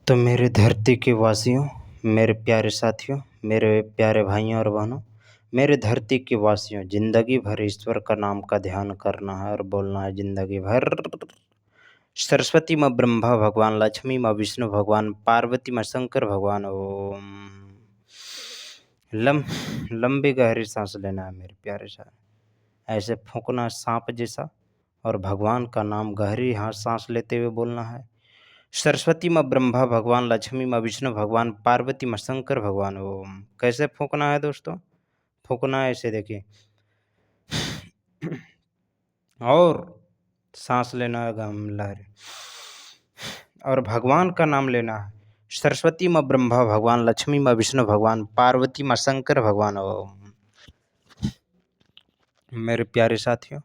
तो मेरे धरती के वासियों, मेरे प्यारे साथियों, मेरे प्यारे भाइयों और बहनों, मेरे धरती के वासियों, ज़िंदगी भर ईश्वर का नाम का ध्यान करना है और बोलना है ज़िंदगी भर। सरस्वती माँ ब्रह्मा भगवान, लक्ष्मी माँ विष्णु भगवान, पार्वती माँ शंकर भगवान। ओम। लंबी गहरी सांस लेना है मेरे प्यारे साथ, ऐसे फूंकना सांप जैसा, और भगवान का नाम गहरी हाँ सांस लेते हुए बोलना है। सरस्वती माँ ब्रह्मा भगवान, लक्ष्मी माँ विष्णु भगवान, पार्वती माँ शंकर भगवान। ओम। कैसे फूंकना है दोस्तों? फूंकना है ऐसे, देखिए। और सांस लेना है गहम लहरी, और भगवान का नाम लेना है। सरस्वती माँ ब्रह्मा भगवान, लक्ष्मी माँ विष्णु भगवान, पार्वती माँ शंकर भगवान। ओम। मेरे प्यारे साथियों,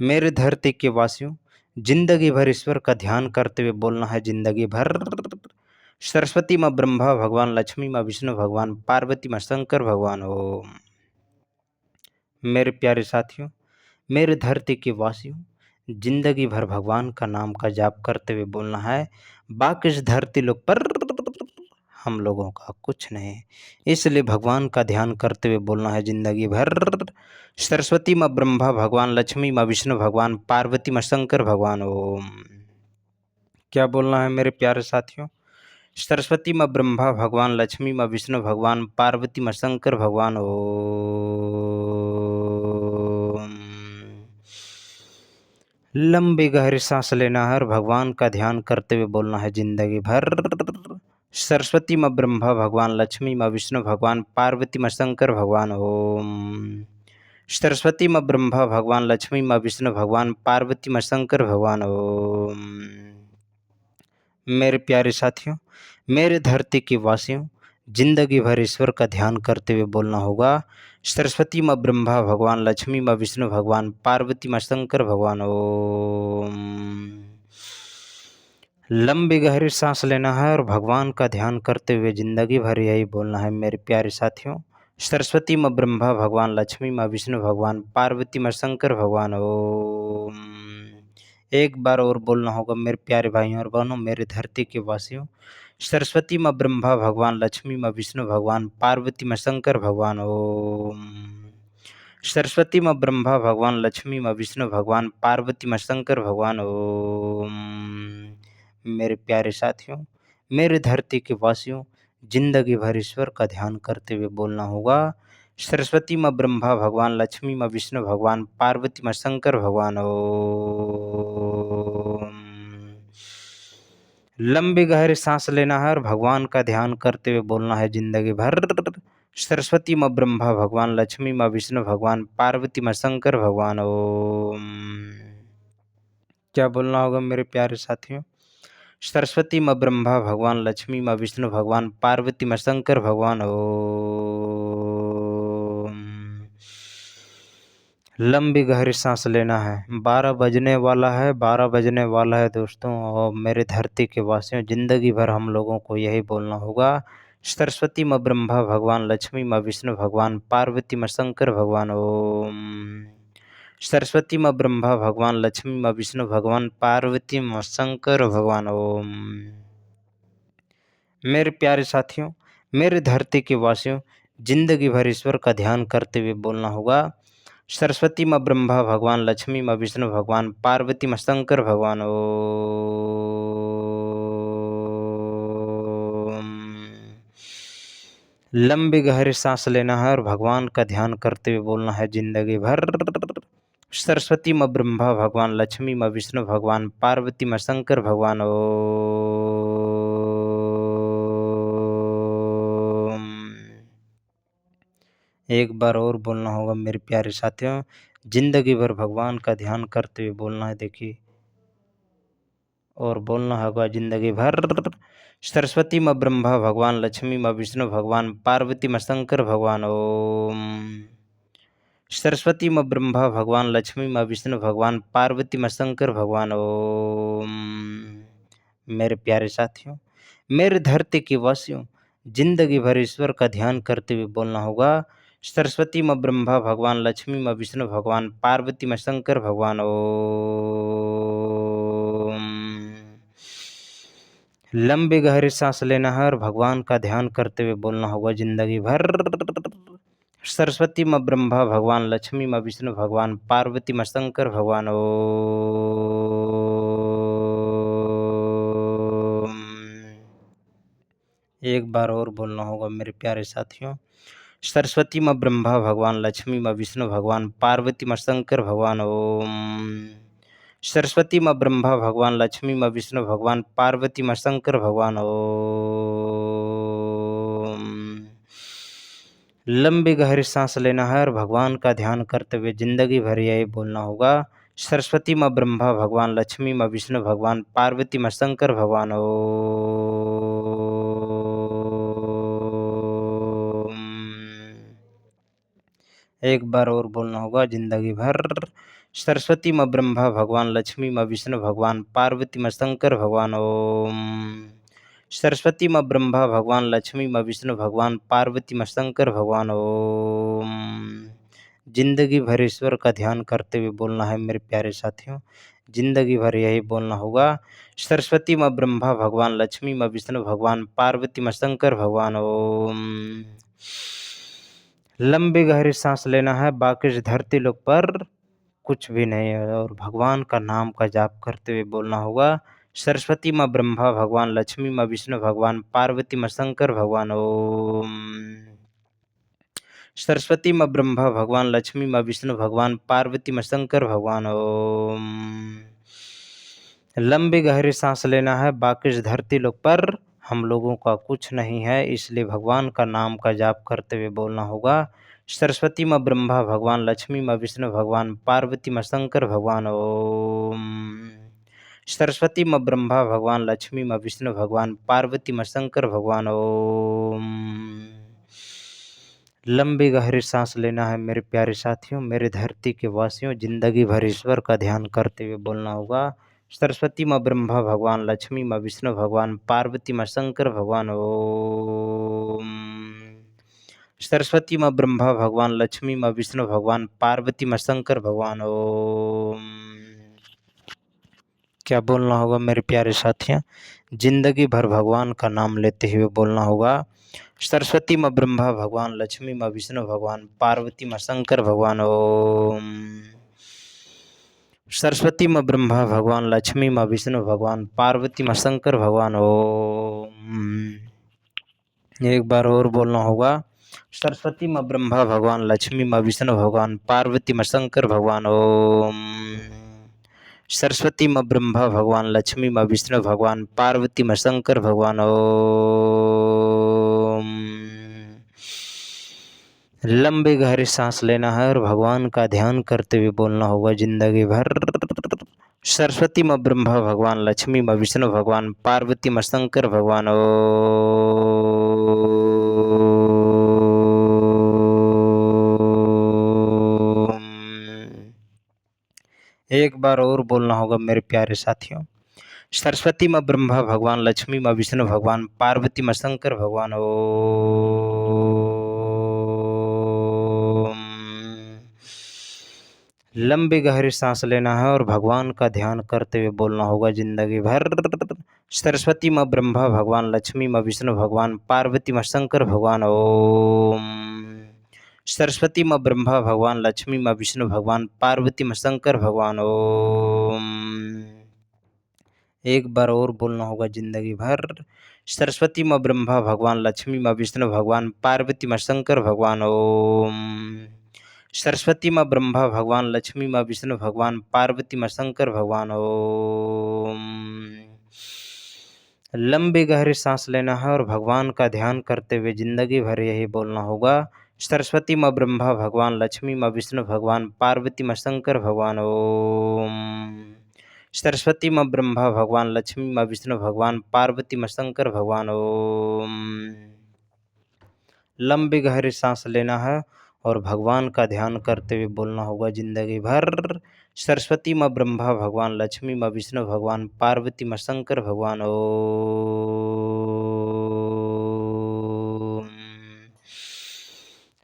मेरे धरती के वासियों, जिंदगी भर ईश्वर का ध्यान करते हुए बोलना है जिंदगी भर। सरस्वती माँ ब्रह्मा भगवान, लक्ष्मी माँ विष्णु भगवान, पार्वती माँ शंकर भगवान। ओम। मेरे प्यारे साथियों, मेरे धरती के वासियों, जिंदगी भर भगवान का नाम का जाप करते हुए बोलना है, बाकी इस धरती लोग पर हम लोगों का कुछ नहीं, इसलिए भगवान का ध्यान करते हुए बोलना है जिंदगी भर। सरस्वती माँ ब्रह्मा भगवान, लक्ष्मी माँ विष्णु भगवान, पार्वती माँ शंकर भगवान। ओम। क्या बोलना है मेरे प्यारे साथियों? सरस्वती माँ ब्रह्मा भगवान, लक्ष्मी माँ विष्णु भगवान, पार्वती माँ शंकर भगवान। ओम। लंबी गहरी सांस लेना है और भगवान का ध्यान करते हुए बोलना है जिंदगी भर। सरस्वती माँ ब्रह्मा भगवान, लक्ष्मी माँ विष्णु भगवान, पार्वती माँ शंकर भगवान। ओम। सरस्वती माँ ब्रह्मा भगवान, लक्ष्मी माँ विष्णु भगवान, पार्वती माँ शंकर भगवान। ओम। मेरे प्यारे साथियों, मेरे धरती के वासियों, जिंदगी भर ईश्वर का ध्यान करते हुए बोलना होगा, सरस्वती माँ ब्रह्मा भगवान, लक्ष्मी माँ विष्णु भगवान, पार्वती माँ शंकर भगवान। ओम। लंबी गहरी सांस लेना है और भगवान का ध्यान करते हुए जिंदगी भर यही बोलना है मेरे प्यारे साथियों। सरस्वती माँ ब्रह्मा भगवान, लक्ष्मी माँ विष्णु भगवान, पार्वती माँ शंकर भगवान। ओम। एक बार और बोलना होगा मेरे प्यारे भाइयों और बहनों, मेरे धरती के वासियों। सरस्वती माँ ब्रह्मा भगवान, लक्ष्मी माँ विष्णु भगवान, पार्वती माँ शंकर भगवान। ओम। सरस्वती माँ ब्रह्मा भगवान, लक्ष्मी माँ विष्णु भगवान, पार्वती माँ शंकर भगवान। ओम। मेरे प्यारे साथियों, मेरे धरती के वासियों, जिंदगी भर ईश्वर का ध्यान करते हुए बोलना होगा, सरस्वती माँ ब्रह्मा भगवान, लक्ष्मी माँ विष्णु भगवान, पार्वती माँ शंकर भगवान। ओम। लंबी गहरी सांस लेना है और भगवान का ध्यान करते हुए बोलना है जिंदगी भर। सरस्वती माँ ब्रह्मा भगवान, लक्ष्मी माँ विष्णु भगवान, पार्वती माँ शंकर भगवान। ओम। क्या बोलना होगा मेरे प्यारे साथियों? सरस्वती माँ ब्रह्मा भगवान, लक्ष्मी माँ विष्णु भगवान, पार्वती माँ शंकर भगवान। ओम। लंबी गहरी सांस लेना है। 12 बजने वाला है, 12 बजने वाला है दोस्तों, और मेरे धरती के वासियों, जिंदगी भर हम लोगों को यही बोलना होगा, सरस्वती माँ ब्रह्मा भगवान, लक्ष्मी माँ विष्णु भगवान, पार्वती माँ शंकर भगवान। ओम। सरस्वती माँ ब्रह्मा भगवान, लक्ष्मी माँ विष्णु भगवान, पार्वती माँ शंकर भगवान। ओम। मेरे प्यारे साथियों, मेरे धरती के वासियों, जिंदगी भर ईश्वर का ध्यान करते हुए बोलना होगा, सरस्वती माँ ब्रह्मा भगवान, लक्ष्मी माँ विष्णु भगवान, पार्वती माँ शंकर भगवान। ओम। लंबी गहरी सांस लेना है और भगवान का ध्यान करते हुए बोलना है जिंदगी भर। सरस्वती माँ ब्रह्मा भगवान, लक्ष्मी माँ विष्णु भगवान, पार्वती माँ शंकर भगवान। ओम। एक बार और बोलना होगा मेरे प्यारे साथियों, जिंदगी भर भगवान का ध्यान करते हुए बोलना है, देखिए, और बोलना होगा जिंदगी भर। सरस्वती माँ ब्रह्मा भगवान, लक्ष्मी माँ विष्णु भगवान, पार्वती माँ शंकर भगवान। ओम। सरस्वती माँ ब्रह्मा भगवान, लक्ष्मी माँ विष्णु भगवान, पार्वती माँ शंकर भगवान। ओम। मेरे प्यारे साथियों, मेरे धरती के वासियों, जिंदगी भर ईश्वर का ध्यान करते हुए बोलना होगा, सरस्वती माँ ब्रह्मा भगवान, लक्ष्मी माँ विष्णु भगवान, पार्वती माँ शंकर भगवान। ओम। लंबी गहरी सांस लेना है और भगवान का ध्यान करते हुए बोलना होगा जिंदगी भर। सरस्वती माँ ब्रह्मा भगवान, लक्ष्मी माँ विष्णु भगवान, पार्वती माँ शंकर भगवान। ओम। एक बार और बोलना होगा मेरे प्यारे साथियों। सरस्वती माँ ब्रह्मा भगवान, लक्ष्मी माँ विष्णु भगवान, पार्वती माँ शंकर भगवान। ओम। सरस्वती माँ ब्रह्मा भगवान, लक्ष्मी माँ विष्णु भगवान, पार्वती माँ शंकर भगवान। ओम। लंबी गहरी सांस लेना है और भगवान का ध्यान करते हुए जिंदगी भर यही बोलना होगा। सरस्वती माँ ब्रह्मा भगवान, लक्ष्मी माँ विष्णु भगवान, पार्वती माँ शंकर भगवान। ओम। एक बार और बोलना होगा जिंदगी भर। सरस्वती माँ ब्रह्मा भगवान, लक्ष्मी माँ विष्णु भगवान, पार्वती माँ शंकर भगवान। ओम। सरस्वती माँ ब्रह्मा भगवान, लक्ष्मी माँ विष्णु भगवान, पार्वती माँ शंकर भगवान। ओम। जिंदगी भर ईश्वर का ध्यान करते हुए बोलना है मेरे प्यारे साथियों। जिंदगी भर यही बोलना होगा। सरस्वती माँ ब्रह्मा भगवान, लक्ष्मी माँ विष्णु भगवान, पार्वती माँ शंकर भगवान। ओम। लंबी गहरी सांस लेना है, बाकी इस धरती लोक पर कुछ भी नहीं है और भगवान का नाम का जाप करते हुए बोलना होगा। सरस्वती माँ ब्रह्मा भगवान, लक्ष्मी माँ विष्णु भगवान, पार्वती माँ शंकर भगवान। ओम। सरस्वती माँ ब्रह्मा भगवान, लक्ष्मी माँ विष्णु भगवान, पार्वती माँ शंकर भगवान। ओम। लंबी गहरी सांस लेना है, बाकी इस धरती लोक पर हम लोगों का कुछ नहीं है, इसलिए भगवान का नाम का जाप करते हुए बोलना होगा। सरस्वती माँ ब्रह्मा भगवान, लक्ष्मी माँ विष्णु भगवान, पार्वती माँ शंकर भगवान। ओम। सरस्वती माँ ब्रह्मा भगवान, लक्ष्मी माँ विष्णु भगवान, पार्वती माँ शंकर भगवान। ओम। लंबी गहरी सांस लेना है मेरे प्यारे साथियों, मेरे धरती के वासियों। जिंदगी भर ईश्वर का ध्यान करते हुए बोलना होगा। सरस्वती माँ ब्रह्मा भगवान, लक्ष्मी माँ विष्णु भगवान, पार्वती माँ शंकर भगवान। ओम। सरस्वती माँ ब्रह्मा भगवान, लक्ष्मी माँ विष्णु भगवान, पार्वती माँ शंकर भगवान। ओम। क्या बोलना होगा मेरे प्यारे साथियों? जिंदगी भर भगवान का नाम लेते हुए बोलना होगा। सरस्वती माँ ब्रह्मा भगवान, लक्ष्मी माँ विष्णु भगवान, पार्वती माँ शंकर भगवान। ओम। सरस्वती माँ ब्रह्मा भगवान, लक्ष्मी माँ विष्णु भगवान, पार्वती माँ शंकर भगवान। ओम। एक बार और बोलना होगा। सरस्वती माँ ब्रह्मा भगवान, लक्ष्मी माँ विष्णु भगवान, पार्वती माँ शंकर भगवान। ओम। सरस्वती माँ ब्रह्मा भगवान, लक्ष्मी माँ विष्णु भगवान, पार्वती माँ शंकर भगवान। ओम। लंबी गहरी सांस लेना है और भगवान का ध्यान करते हुए बोलना होगा जिंदगी भर। सरस्वती माँ ब्रह्मा भगवान, लक्ष्मी माँ विष्णु भगवान, पार्वती माँ शंकर भगवान। ओम। एक बार और बोलना होगा मेरे प्यारे साथियों। सरस्वती माँ ब्रह्मा भगवान, लक्ष्मी माँ विष्णु भगवान, पार्वती माँ शंकर भगवान। ओम। लंबी गहरी सांस लेना है और भगवान का ध्यान करते हुए बोलना होगा जिंदगी भर। सरस्वती माँ ब्रह्मा भगवान, लक्ष्मी माँ विष्णु भगवान, पार्वती माँ शंकर भगवान। ओम। सरस्वती माँ ब्रह्मा भगवान, लक्ष्मी माँ विष्णु भगवान, पार्वती माँ शंकर भगवान। ओम। एक बार और बोलना होगा जिंदगी भर। सरस्वती माँ ब्रह्मा भगवान, लक्ष्मी माँ विष्णु भगवान, पार्वती माँ शंकर भगवान। ओम। सरस्वती माँ ब्रह्मा भगवान, लक्ष्मी माँ विष्णु भगवान, पार्वती माँ शंकर भगवान। ओम। लंबी गहरी सांस लेना है और भगवान का ध्यान करते हुए जिंदगी भर यही बोलना होगा। सरस्वती माँ ब्रह्मा भगवान, लक्ष्मी माँ विष्णु भगवान, पार्वती माँ शंकर भगवान। ओम। सरस्वती माँ ब्रह्मा भगवान, लक्ष्मी माँ विष्णु भगवान, पार्वती माँ शंकर भगवान। ओम। लंबी गहरी सांस लेना है और भगवान का ध्यान करते हुए बोलना होगा जिंदगी भर। सरस्वती माँ ब्रह्मा भगवान, लक्ष्मी माँ विष्णु भगवान, पार्वती माँ शंकर भगवान। ओम।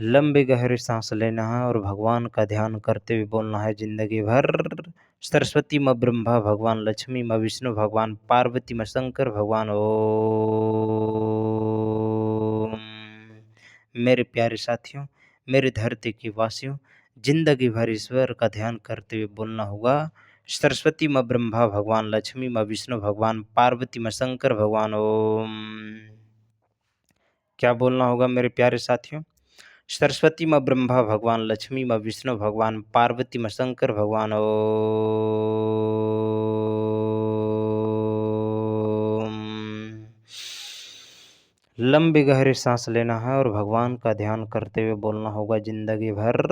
लंबी गहरी सांस लेना है और भगवान का ध्यान करते हुए बोलना है जिंदगी भर। सरस्वती माँ ब्रह्मा भगवान, लक्ष्मी माँ विष्णु भगवान, पार्वती माँ शंकर भगवान। ओम। मेरे प्यारे साथियों, मेरे धरती के वासियों, जिंदगी भर ईश्वर का ध्यान करते हुए बोलना होगा सरस्वती माँ ब्रह्मा भगवान, लक्ष्मी माँ विष्णु भगवान, पार्वती माँ शंकर भगवान। ओम। क्या बोलना होगा मेरे प्यारे साथियों? सरस्वती माँ ब्रह्मा भगवान, लक्ष्मी माँ विष्णु भगवान, पार्वती माँ शंकर भगवान। ओम। लंबी गहरी सांस लेना है और भगवान का ध्यान करते हुए बोलना होगा जिंदगी भर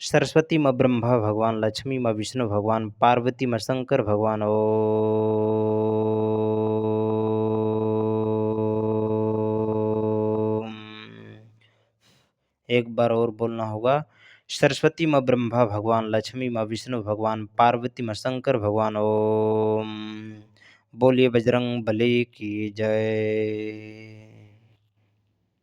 सरस्वती माँ ब्रह्मा भगवान, लक्ष्मी माँ विष्णु भगवान, पार्वती माँ शंकर भगवान। ओम। एक बार और बोलना होगा सरस्वती माँ ब्रह्मा भगवान, लक्ष्मी माँ विष्णु भगवान, पार्वती माँ शंकर भगवान। ओम। बोलिए बजरंग बली की जय।